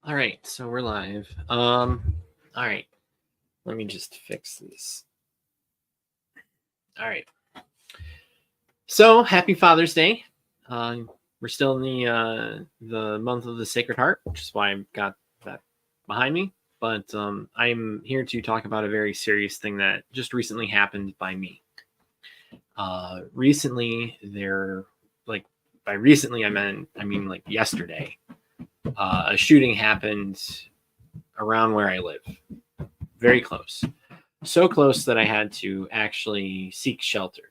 All right, so we're live. All right, let me just fix this. All right. So happy Father's Day. We're still in the month of the Sacred Heart, which is why I've got that behind me. But I'm here to talk about a very serious thing that just recently happened by me. Recently, by recently I mean like yesterday. A shooting happened around where I live, very close. So close that I had to actually seek shelter.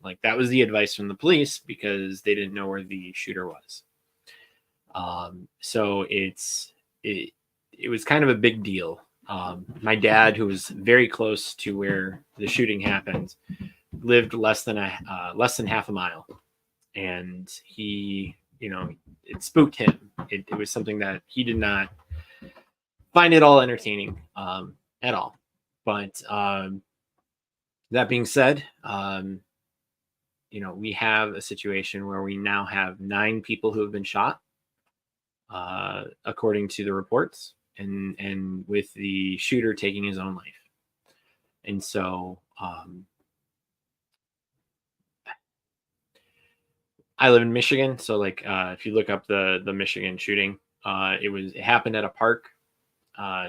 Like that was the advice from the police because they didn't know where the shooter was. So it was kind of a big deal. My dad, who was very close to where the shooting happened, lived less than half a mile, and it spooked him. It was something that he did not find it all entertaining at all. But that being said, we have a situation where we now have 9 people who have been shot, according to the reports, and with the shooter taking his own life. And so I live in Michigan, so if you look up the Michigan shooting, it happened at a park,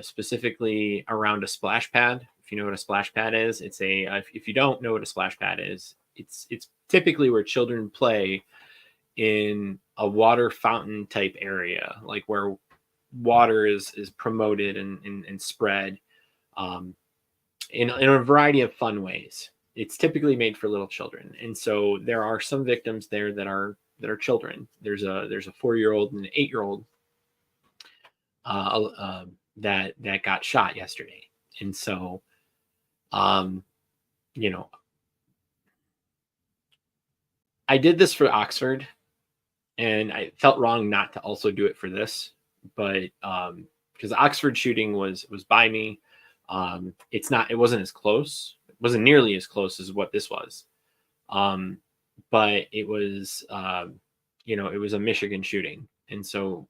specifically around a splash pad. If you know what a splash pad is, if you don't know what a splash pad is, it's typically where children play in a water fountain type area, like where water is promoted and spread, um, in a variety of fun ways. It's typically made for little children, and so there are some victims there that are children. There's a 4-year-old and an 8-year-old that got shot yesterday, and so um, you know I did this for Oxford, and I felt wrong not to also do it for this, but because the Oxford shooting was by me, it wasn't as close, it wasn't nearly as close as what this was, um, but it was it was a Michigan shooting, and so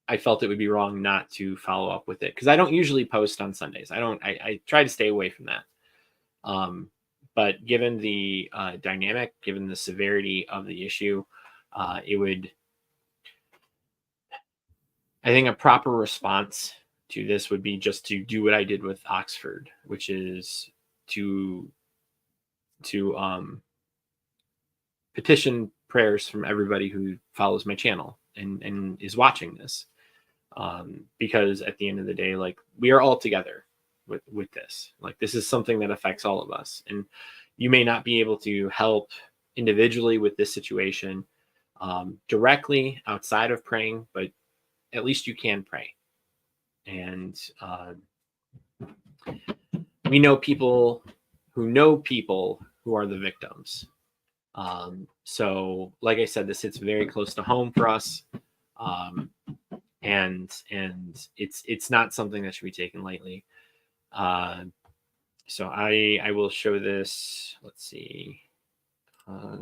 I felt it would be wrong not to follow up with it because I don't usually post on Sundays. I try to stay away from that. Um, but given the dynamic, given the severity of the issue, it would I think a proper response to this would be just to do what I did with Oxford, which is to to petition prayers from everybody who follows my channel and is watching this, because at the end of the day, like, we are all together with this. Like, this is something that affects all of us, and you may not be able to help individually with this situation, directly outside of praying, but at least you can pray. And we know people who are the victims. So, like I said, this hits very close to home for us, um, and it's not something that should be taken lightly. Uh, so I will show this. Let's see. Uh,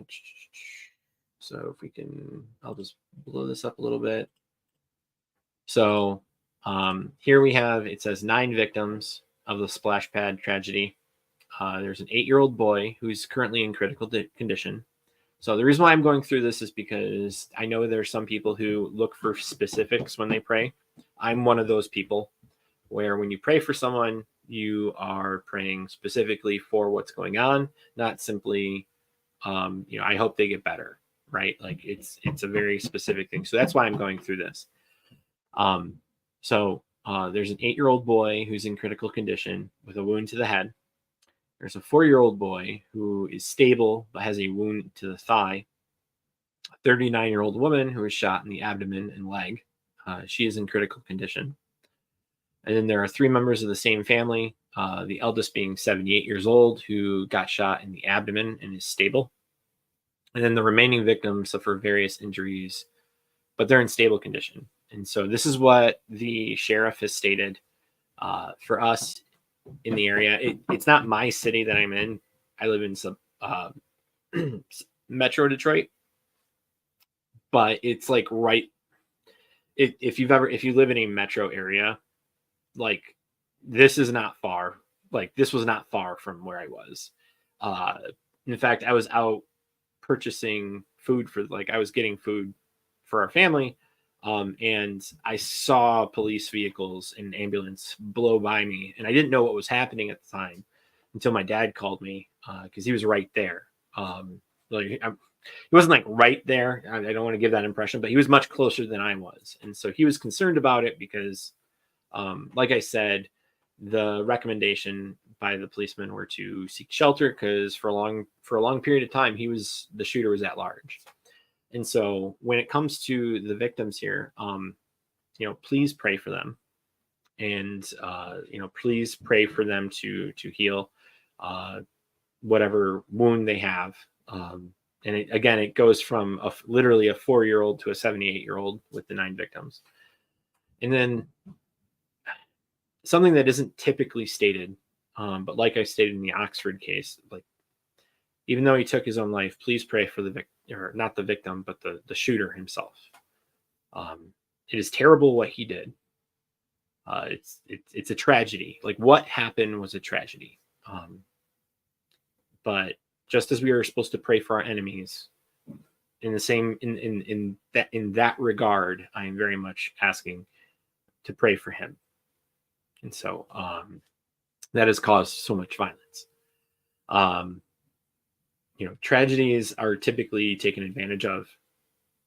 so if we can, I'll just blow this up a little bit. So here we have, it says 9 victims of the splash pad tragedy. There's an 8-year-old boy who's currently in critical condition. So the reason why I'm going through this is because I know there are some people who look for specifics when they pray. I'm one of those people where when you pray for someone, you are praying specifically for what's going on, not simply, I hope they get better, right? Like it's a very specific thing. So that's why I'm going through this. There's an 8-year-old boy who's in critical condition with a wound to the head. There's a 4-year-old boy who is stable but has a wound to the thigh. A 39-year-old woman who was shot in the abdomen and leg. She is in critical condition. And then there are 3 members of the same family, the eldest being 78 years old, who got shot in the abdomen and is stable. And then the remaining victims suffer various injuries, but they're in stable condition. And so this is what the sheriff has stated. For us in the area, it's not my city that I'm in. I live in some Metro Detroit, but it's like if you live in a metro area, like this is not far. Like this was not far from where I was. Uh, in fact, I was out purchasing food I was getting food for our family. And I saw police vehicles and ambulance blow by me, and I didn't know what was happening at the time until my dad called me because he was right there. Like he wasn't like right there. I don't want to give that impression, but he was much closer than I was, and so he was concerned about it because, like I said, the recommendation by the policeman were to seek shelter because for a long period of time the shooter was at large. And so when it comes to the victims here, please pray for them, and please pray for them to heal uh, whatever wound they have. And it goes from literally a 4-year-old to a 78-year-old with the 9 victims. And then something that isn't typically stated, but like I stated in the Oxford case, like even though he took his own life, please pray for the victim, or not the victim, but the shooter himself. It is terrible what he did. It's a tragedy. Like what happened was a tragedy. But just as we are supposed to pray for our enemies, in the same in that regard, I am very much asking to pray for him. And so that has caused so much violence. Tragedies are typically taken advantage of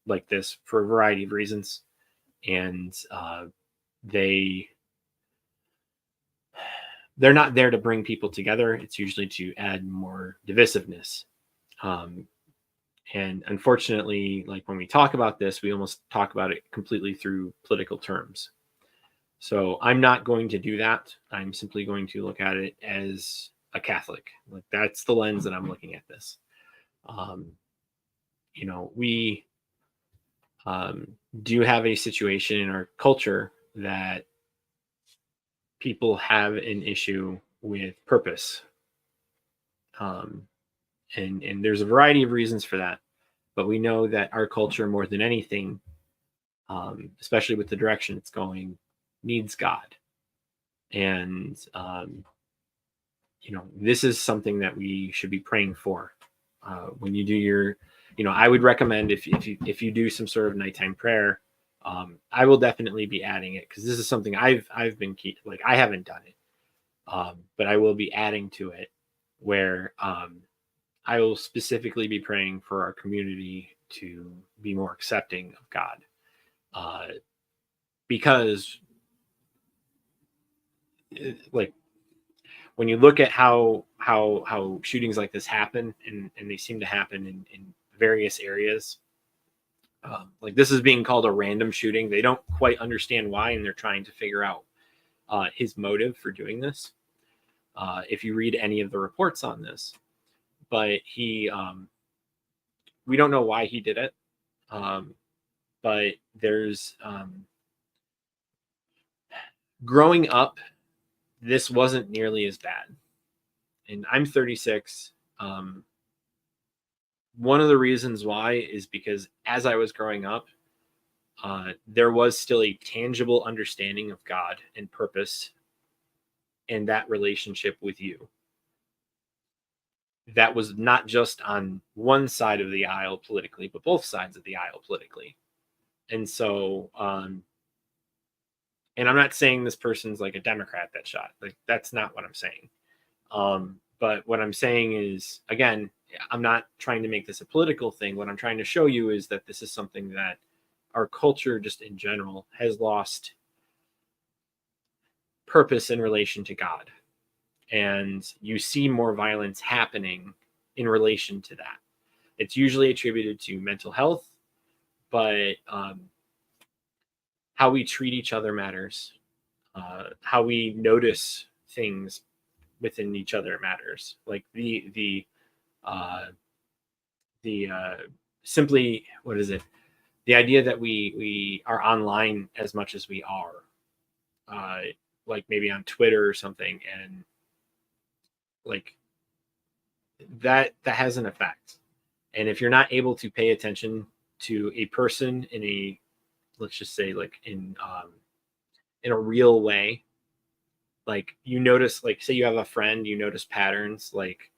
like this for a variety of reasons, and they're not there to bring people together. It's usually to add more divisiveness. And unfortunately, like when we talk about this, we almost talk about it completely through political terms. So I'm not going to do that. I'm simply going to look at it as a Catholic. Like that's the lens that I'm looking at this. We do have a situation in our culture that people have an issue with purpose. And there's a variety of reasons for that. But we know that our culture, more than anything, especially with the direction it's going, needs God. And, this is something that we should be praying for. When you do your, I would recommend if you do some sort of nighttime prayer, I will definitely be adding it because this is something I've been I haven't done it, but I will be adding to it where I will specifically be praying for our community to be more accepting of God, because like when you look at how shootings like this happen, and they seem to happen in various areas. Like this is being called a random shooting. They don't quite understand why, and they're trying to figure out his motive for doing this. If you read any of the reports on this, but we don't know why he did it. But there's growing up, this wasn't nearly as bad. And I'm 36. One of the reasons why is because as I was growing up, there was still a tangible understanding of God and purpose and that relationship with you. That was not just on one side of the aisle politically, but both sides of the aisle politically. And so, and I'm not saying this person's like a Democrat that shot. Like that's not what I'm saying. But what I'm saying is, again, I'm not trying to make this a political thing. What I'm trying to show you is that this is something that our culture, just in general, has lost purpose in relation to God. And you see more violence happening in relation to that. It's usually attributed to mental health, but how we treat each other matters. How we notice things within each other matters. Like the simply, what is it? The idea that we are online as much as we are, like maybe on Twitter or something, and like that has an effect. And if you're not able to pay attention to a person in a let's just say like in a real way. Like you notice, like say you have a friend, you notice patterns, like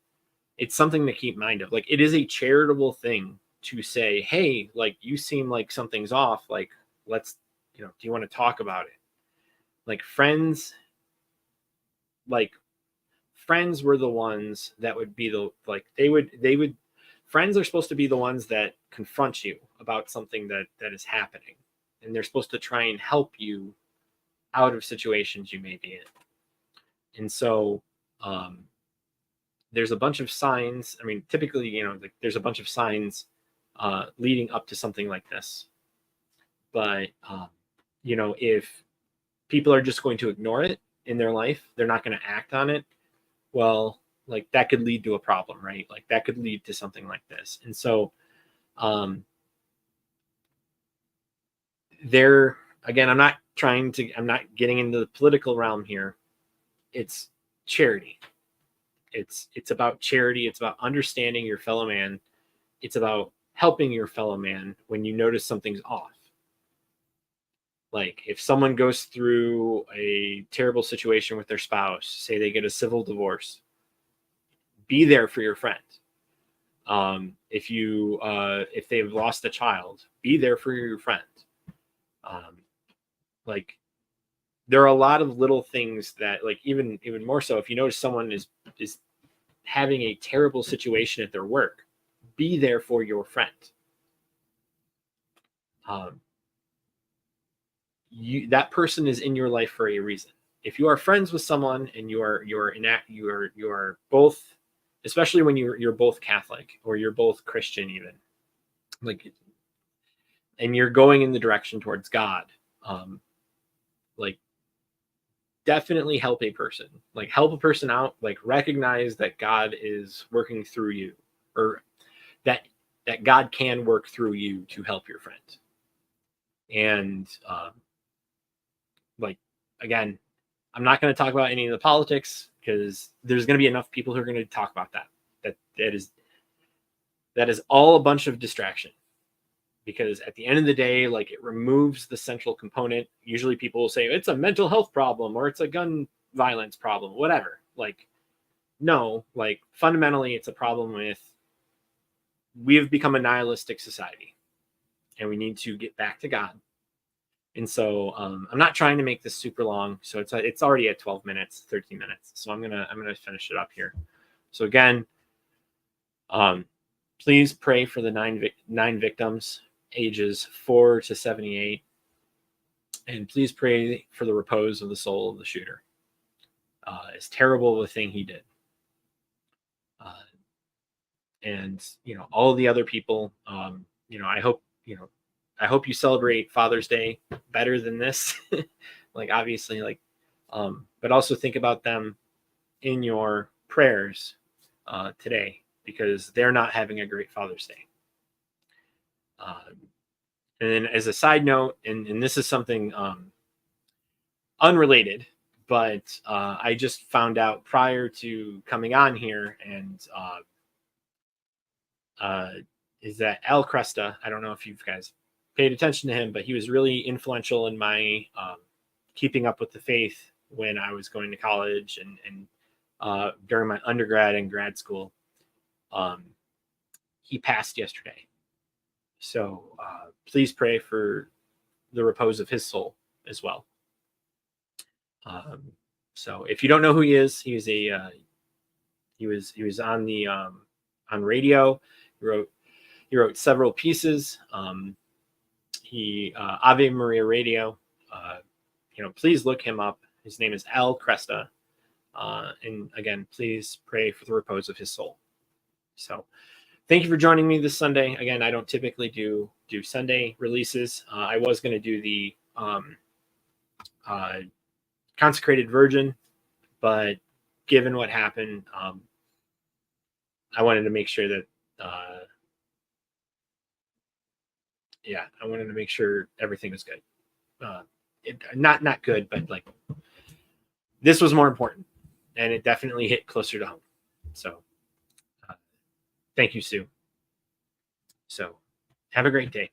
it's something to keep mind of. Like it is a charitable thing to say, hey, like you seem like something's off. Like let's, do you want to talk about it? Like friends were the ones that would be friends are supposed to be the ones that confront you about something that is happening. And they're supposed to try and help you out of situations you may be in. And so there's a bunch of signs. I mean, typically, like there's a bunch of signs leading up to something like this. But, if people are just going to ignore it in their life, they're not going to act on it. Well, like that could lead to a problem, right? Like that could lead to something like this. And so again, I'm not getting into the political realm here. It's charity. It's about charity. It's about understanding your fellow man. It's about helping your fellow man when you notice something's off. Like if someone goes through a terrible situation with their spouse, say they get a civil divorce, be there for your friend. If they've lost a child, be there for your friend. Like there are a lot of little things that, like even more so, if you notice someone is having a terrible situation at their work, be there for your friend. That person is in your life for a reason. If you are friends with someone and you are both, especially when you're both Catholic or you're both Christian, even like, and you're going in the direction towards God, like definitely help a person out, like recognize that God is working through you, or that God can work through you to help your friend. And like again, I'm not going to talk about any of the politics because there's going to be enough people who are going to talk about that is all a bunch of distraction, because at the end of the day, like it removes the central component. Usually people will say it's a mental health problem or it's a gun violence problem, whatever. Like, no, like fundamentally it's a problem with, we've become a nihilistic society and we need to get back to God. And so I'm not trying to make this super long. So it's already at 12 minutes, 13 minutes. So I'm going to finish it up here. So again, please pray for the nine victims, ages 4 to 78. And please pray for the repose of the soul of the shooter. As terrible of a thing he did. And, all the other people, I hope you celebrate Father's Day better than this. Like, obviously, like, but also think about them in your prayers today, because they're not having a great Father's Day. And then as a side note, and this is something unrelated, but I just found out prior to coming on here, and is that Al Kresta, I don't know if you guys paid attention to him, but he was really influential in my keeping up with the faith when I was going to college and during my undergrad and grad school. He passed yesterday. So please pray for the repose of his soul as well. So if you don't know who he is, he was on the on radio. He wrote several pieces. Ave Maria Radio. Please look him up. His name is Al Kresta. And again, please pray for the repose of his soul. So thank you for joining me this Sunday. Again, I don't typically do Sunday releases. I was going to do the Consecrated Virgin, but given what happened, I wanted to make sure that I wanted to make sure everything was good. Not good, but like this was more important, and it definitely hit closer to home. So thank you, Sue. So have a great day.